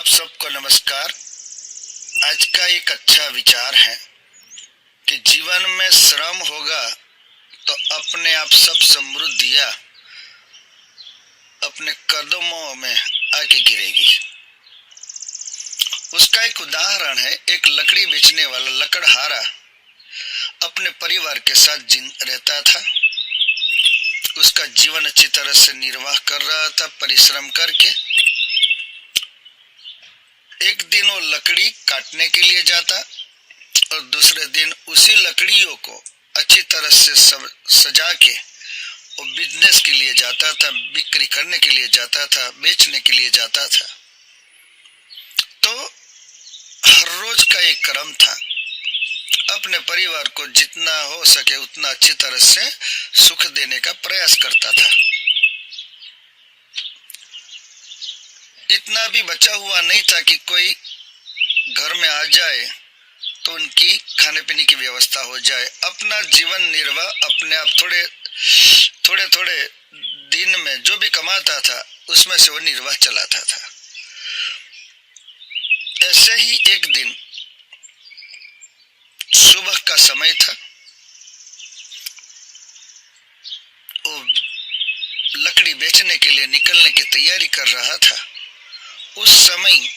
आप सबको नमस्कार। आज का एक अच्छा विचार है कि जीवन में श्रम होगा तो अपने आप सब समृद्धियां अपने कदमों में आके गिरेगी। उसका एक उदाहरण है, एक लकड़ी बेचने वाला लकड़हारा अपने परिवार के साथ रहता था। उसका जीवन अच्छी तरह से निर्वाह कर रहा था परिश्रम करके। एक दिन वो लकड़ी काटने के लिए जाता और दूसरे दिन उसी लकड़ियों को अच्छी तरह से सजा के वो बिजनेस के लिए जाता था, बिक्री करने के लिए जाता था, बेचने के लिए जाता था। तो हर रोज का एक क्रम था, अपने परिवार को जितना हो सके उतना अच्छी तरह से सुख देने का प्रयास करता था। इतना भी बचा हुआ नहीं था कि कोई घर में आ जाए तो उनकी खाने पीने की व्यवस्था हो जाए। अपना जीवन निर्वाह अपने आप थोड़े थोड़े दिन में जो भी कमाता था उसमें से वो निर्वाह चलाता था। ऐसे ही एक दिन सुबह का समय था, वो लकड़ी बेचने के लिए निकलने की तैयारी कर रहा था। उस समय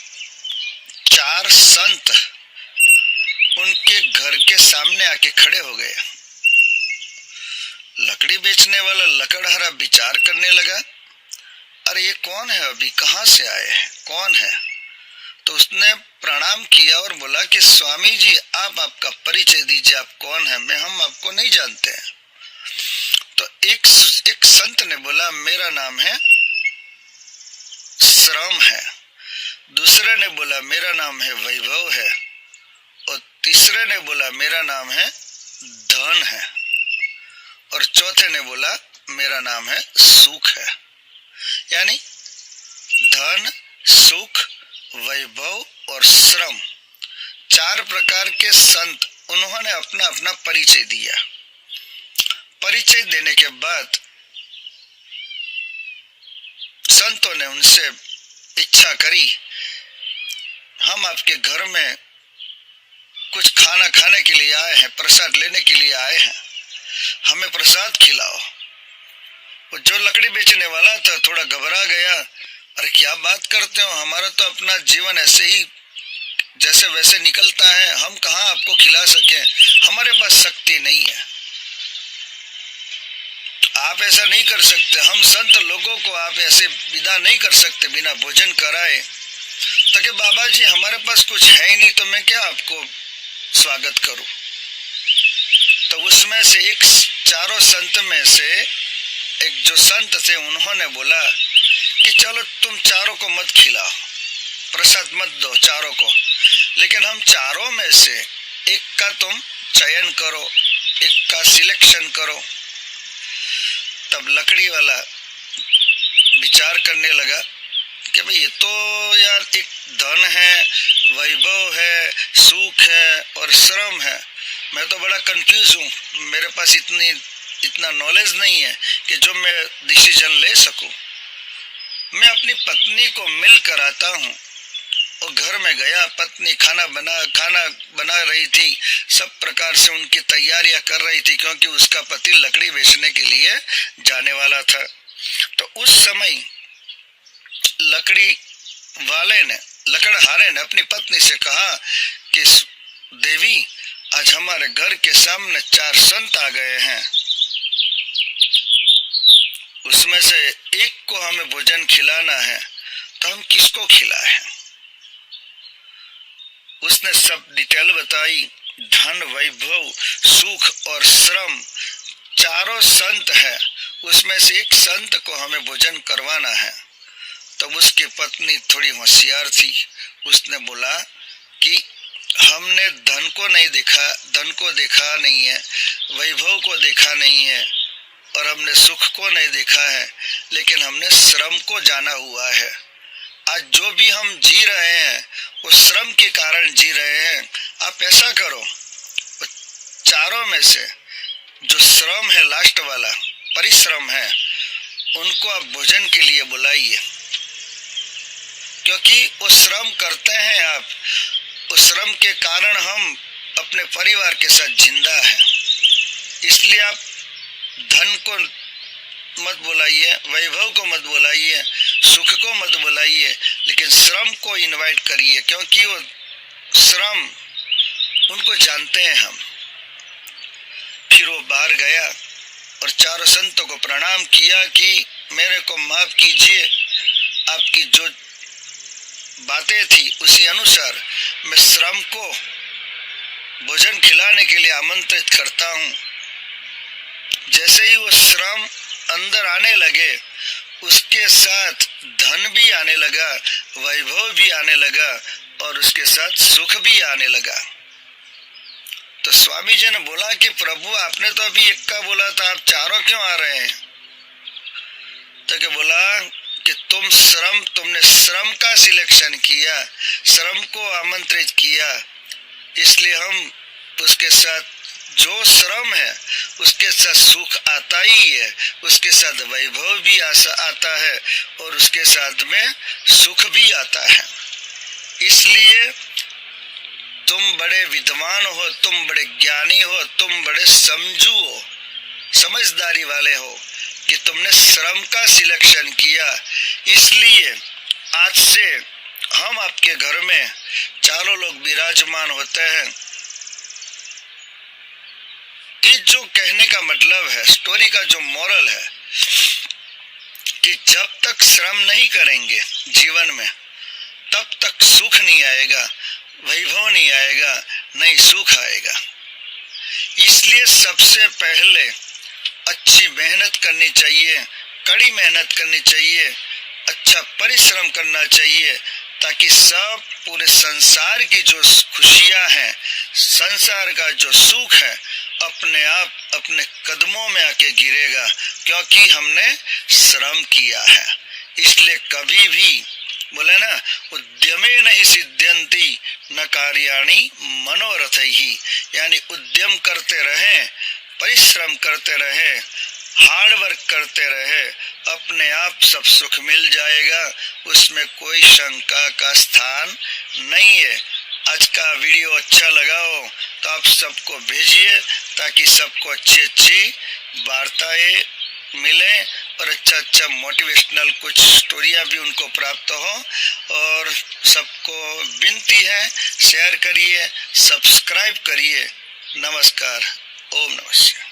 4 संत उनके घर के सामने आके खड़े हो गए। लकड़ी बेचने वाला लकड़हारा विचार करने लगा, अरे ये कौन है, अभी कहाँ से आए हैं, कौन है? तो उसने प्रणाम किया और बोला कि स्वामी जी आप आपका परिचय दीजिए, आप कौन है, हम आपको नहीं जानते हैं। तो एक संत ने बोला मेरा नाम है श्रम है, दूसरे ने बोला मेरा नाम है वैभव है, और तीसरे ने बोला मेरा नाम है धन है, और चौथे ने बोला मेरा नाम है सुख है। यानी धन, सुख, वैभव और श्रम 4 प्रकार के संत उन्होंने अपना अपना परिचय दिया। परिचय देने के बाद संतों ने उनसे इच्छा करी, हम आपके घर में कुछ खाना खाने के लिए आए हैं, प्रसाद लेने के लिए आए हैं, हमें प्रसाद खिलाओ। वो जो लकड़ी बेचने वाला था थोड़ा घबरा गया, अरे क्या बात करते हो, हमारा तो अपना जीवन ऐसे ही जैसे वैसे निकलता है, हम कहाँ आपको खिला सके, हमारे पास शक्ति नहीं है, आप ऐसा नहीं कर सकते, हम संत लोगों को आप ऐसे विदा नहीं कर सकते बिना भोजन कराए। तो कि बाबा जी हमारे पास कुछ है ही नहीं, तो मैं क्या आपको स्वागत करूं? तो उसमें से एक 4 संत में से एक जो संत थे उन्होंने बोला कि चलो तुम 4 को मत खिलाओ, प्रसाद मत दो 4 को, लेकिन हम 4 में से एक का तुम चयन करो, एक का सिलेक्शन करो। तब लकड़ी वाला विचार करने लगा कि भाई ये तो यार एक धन है, वैभव है, सुख है और श्रम है, मैं तो बड़ा कंफ्यूज हूँ, मेरे पास इतना नॉलेज नहीं है कि जो मैं डिसीजन ले सकूं। मैं अपनी पत्नी को मिल कर आता हूँ। और घर में गया, पत्नी खाना बना रही थी, सब प्रकार से उनकी तैयारियां कर रही थी, क्योंकि उसका पति लकड़ी बेचने के लिए जाने वाला था। तो उस समय लकड़हारे ने अपनी पत्नी से कहा कि देवी आज हमारे घर के सामने 4 संत आ गए हैं, उसमें से एक को हमें भोजन खिलाना है, तो हम किसको खिलाएं? उसने सब डिटेल बताई, धन, वैभव, सुख और श्रम 4 संत है, उसमें से एक संत को हमें भोजन करवाना है। तब उसकी पत्नी थोड़ी होशियार थी, उसने बोला कि हमने धन को देखा नहीं है, वैभव को देखा नहीं है और हमने सुख को नहीं देखा है, लेकिन हमने श्रम को जाना हुआ है। आज जो भी हम जी रहे हैं वो श्रम के कारण जी रहे हैं। आप ऐसा करो, 4 में से जो श्रम है, लास्ट वाला परिश्रम है, उनको आप भोजन के लिए बुलाइए। क्योंकि वो श्रम करते हैं आप, उस श्रम के कारण हम अपने परिवार के साथ जिंदा हैं। इसलिए आप धन को मत बुलाइए, वैभव को मत बुलाइए, सुख को मत बुलाइए, लेकिन श्रम को इनवाइट करिए, क्योंकि वो श्रम उनको जानते हैं हम। फिर वो बाहर गया और चारों संतों को प्रणाम किया कि मेरे को माफ कीजिए, आपकी जो बातें थी उसी अनुसार मैं श्रम को भोजन खिलाने के लिए आमंत्रित करता हूँ। जैसे ही वो श्रम अंदर आने लगे, उसके साथ धन भी आने लगा, वैभव भी आने लगा और उसके साथ सुख भी आने लगा। तो स्वामी जी ने बोला कि प्रभु आपने तो अभी एक का बोला था, आप चारों क्यों आ रहे हैं? तो क्या बोला कि तुमने श्रम का सिलेक्शन किया, श्रम को आमंत्रित किया, इसलिए हम उसके साथ जो श्रम है उसके साथ सुख आता ही है, उसके साथ वैभव भी आता है और उसके साथ में सुख भी आता है। इसलिए तुम बड़े विद्वान हो, तुम बड़े ज्ञानी हो, तुम बड़े समझू हो, समझदारी वाले हो कि तुमने श्रम का सिलेक्शन किया। इसलिए आज से हम आपके घर में चारों लोग विराजमान होते हैं। ये जो कहने का मतलब है, स्टोरी का जो मोरल है कि जब तक श्रम नहीं करेंगे जीवन में, तब तक सुख नहीं आएगा, वैभव नहीं आएगा, नहीं सुख आएगा। इसलिए सबसे पहले अच्छी मेहनत करनी चाहिए, कड़ी मेहनत करनी चाहिए, अच्छा परिश्रम करना चाहिए, ताकि सब पूरे संसार की जो खुशियां हैं, संसार का जो सुख है, अपने आप अपने कदमों में आके गिरेगा, क्योंकि हमने श्रम किया है। इसलिए कभी भी बोले ना, उद्यमे नहीं सिद्ध्यंति न कार्याणि मनोरथ ही, यानी उद्यम करते रहें, परिश्रम करते रहें, हार्ड वर्क करते रहे, अपने आप सब सुख मिल जाएगा, उसमें कोई शंका का स्थान नहीं है। आज का वीडियो अच्छा लगा हो तो आप सबको भेजिए, ताकि सबको अच्छी अच्छी वार्ताएं मिलें और अच्छा मोटिवेशनल कुछ स्टोरियां भी उनको प्राप्त हो। और सबको विनती है, शेयर करिए, सब्सक्राइब करिए। नमस्कार। ओम नमः शिवाय।